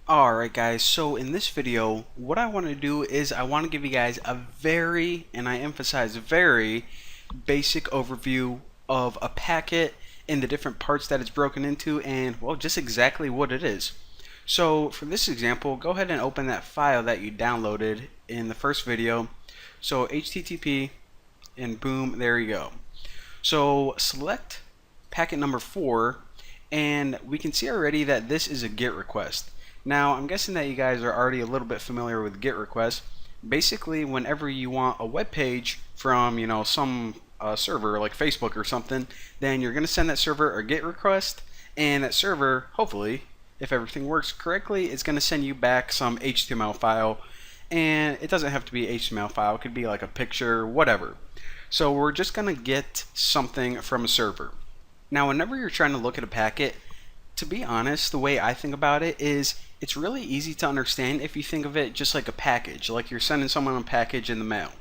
Alright guys, so in this video, what I want to do is I want to give you guys a very, and I emphasize very, basic overview of a packet and the different parts that it's broken into and, well, just exactly what it is. So for this example, go ahead and open that file that you downloaded in the first video. So HTTP, and boom, there you go. So select packet number 4, and we can see already that this is a GET request. Now, I'm guessing that you guys are already a little bit familiar with GET requests. Basically, whenever you want a web page from, some server like Facebook or something, then you're going to send that server a GET request, and that server, hopefully, if everything works correctly, is going to send you back some HTML file. And it doesn't have to be HTML file, it could be like a picture, whatever. So we're just going to get something from a server. Now, whenever you're trying to look at a packet, to be honest, the way I think about it is it's really easy to understand if you think of it just like a package, like you're sending someone a package in the mail.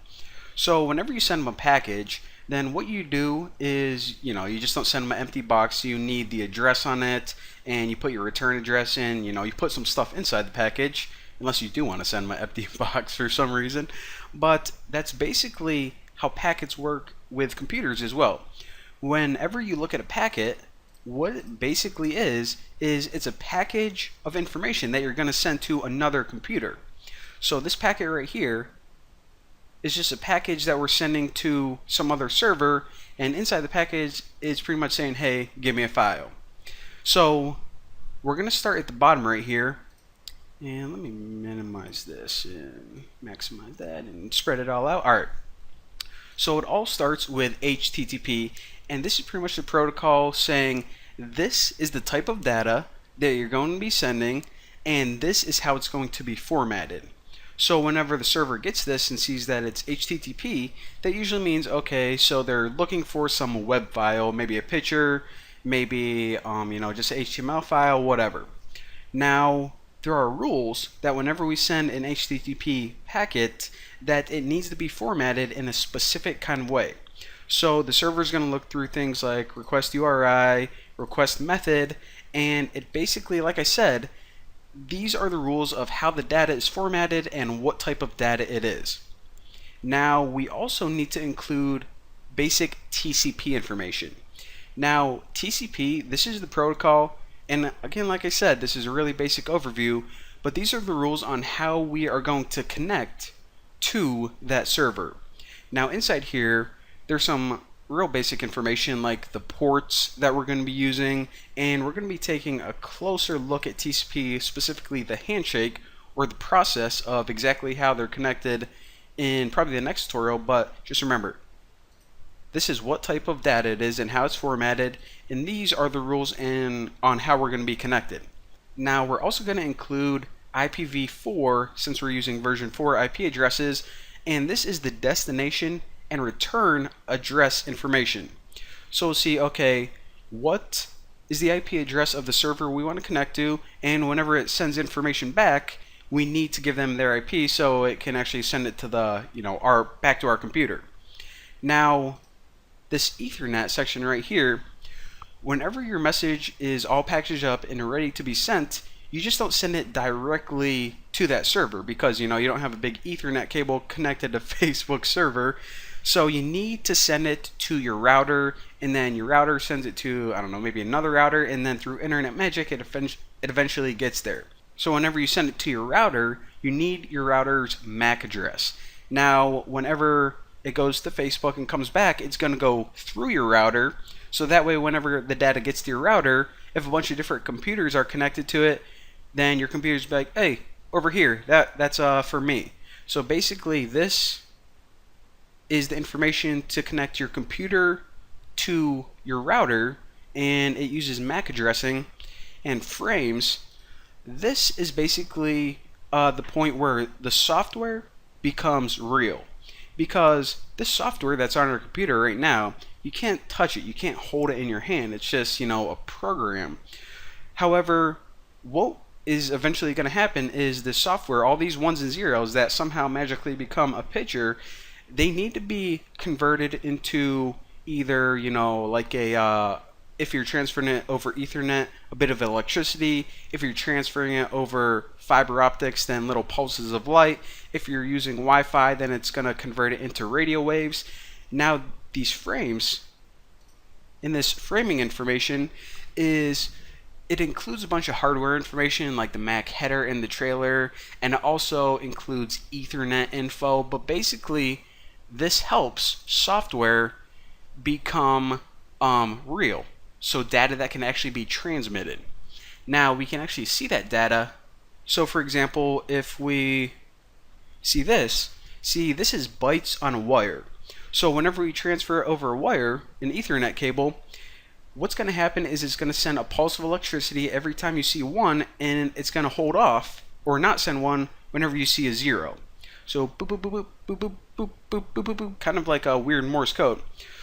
So whenever you send them a package, then what you do is, you just don't send them an empty box. You need the address on it, and you put your return address in. You put some stuff inside the package, unless you do want to send them an empty box for some reason. But that's basically how packets work with computers as well. Whenever you look at a packet, what it basically is it's a package of information that you're going to send to another computer. So this packet right here is just a package that we're sending to some other server, and inside the package is pretty much saying, hey, give me a file. So we're going to start at the bottom right here, and let me minimize this and maximize that and spread it all out. Alright, so it all starts with HTTP, and this is pretty much the protocol saying this is the type of data that you're going to be sending, and this is how it's going to be formatted. So whenever the server gets this and sees that it's HTTP, that usually means, okay, so they're looking for some web file, maybe a picture, maybe just an HTML file, whatever. Now, there are rules that whenever we send an HTTP packet, that it needs to be formatted in a specific kind of way. So the server is going to look through things like request URI, request method, and it basically, like I said, these are the rules of how the data is formatted and what type of data it is. Now, we also need to include basic TCP information. Now, TCP, this is the protocol, and again, like I said, this is a really basic overview, but these are the rules on how we are going to connect to that server. Now, inside here, there's some real basic information like the ports that we're going to be using, and we're going to be taking a closer look at TCP, specifically the handshake or the process of exactly how they're connected in probably the next tutorial. But just remember, this is what type of data it is and how it's formatted, and these are the rules on how we're going to be connected. Now, we're also going to include IPv4 since we're using version 4 IP addresses, and this is the destination and return address information. So we'll see, okay, what is the IP address of the server we want to connect to, and whenever it sends information back, we need to give them their IP so it can actually send it to the, back to our computer. Now, this Ethernet section right here, whenever your message is all packaged up and ready to be sent, you just don't send it directly to that server because you don't have a big Ethernet cable connected to Facebook server. So you need to send it to your router, and then your router sends it to, I don't know, maybe another router, and then through internet magic it eventually gets there. So whenever you send it to your router, you need your router's MAC address. Now, whenever it goes to Facebook and comes back, it's going to go through your router, so that way whenever the data gets to your router, if a bunch of different computers are connected to it, then your computer's be like, hey, over here, that's for me. So basically this is the information to connect your computer to your router, and it uses MAC addressing and frames. This is basically the point where the software becomes real, because this software that's on our computer right now, you can't touch it, you can't hold it in your hand, it's just a program. However, what is eventually going to happen is the software, all these ones and zeros that somehow magically become a picture, they need to be converted into either like a if you're transferring it over Ethernet, a bit of electricity. If you're transferring it over fiber optics, then little pulses of light. If you're using Wi-Fi, then it's going to convert it into radio waves. Now, these frames, in this framing information, it includes a bunch of hardware information like the Mac header and the trailer, and it also includes Ethernet info. But basically, this helps software become real, so data that can actually be transmitted. Now we can actually see that data. So for example, if we see this is bytes on a wire. So whenever we transfer over a wire, an Ethernet cable, what's going to happen is it's going to send a pulse of electricity every time you see one, and it's going to hold off or not send one whenever you see a 0. So boop boop boop boop boop boop boop boop boop boop, kind of like a weird Morse code.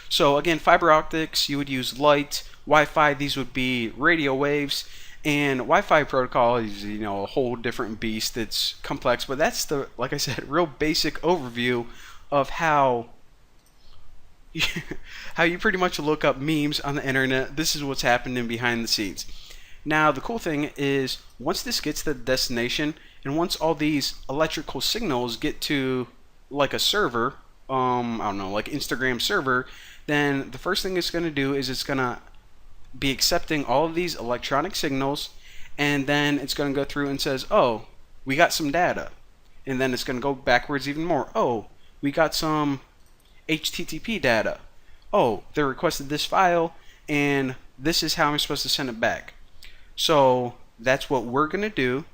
So again, fiber optics, you would use light. Wi-Fi, these would be radio waves. And Wi-Fi protocol is, a whole different beast. It's complex, but that's the, like I said, real basic overview of how you pretty much look up memes on the internet. This is what's happening behind the scenes. Now, the cool thing is, once this gets to the destination, and once all these electrical signals get to like a server, I don't know, like Instagram server, then the first thing it's going to do is it's going to be accepting all of these electronic signals, and then it's going to go through and says, oh, we got some data. And then it's going to go backwards even more. Oh, we got some HTTP data. Oh, they requested this file, and this is how I'm supposed to send it back. So that's what we're going to do,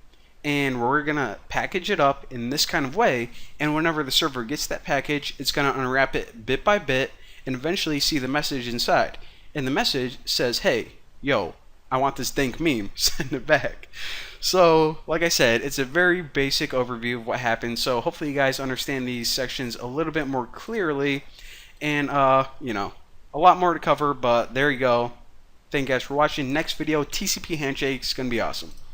and we're going to package it up in this kind of way, and whenever the server gets that package, it's going to unwrap it bit by bit and eventually see the message inside. And the message says, hey, yo, I want this dank meme, send it back. So, like I said, it's a very basic overview of what happened, so hopefully you guys understand these sections a little bit more clearly, and, a lot more to cover, but there you go. Thank you guys for watching. Next video, TCP handshake, is going to be awesome.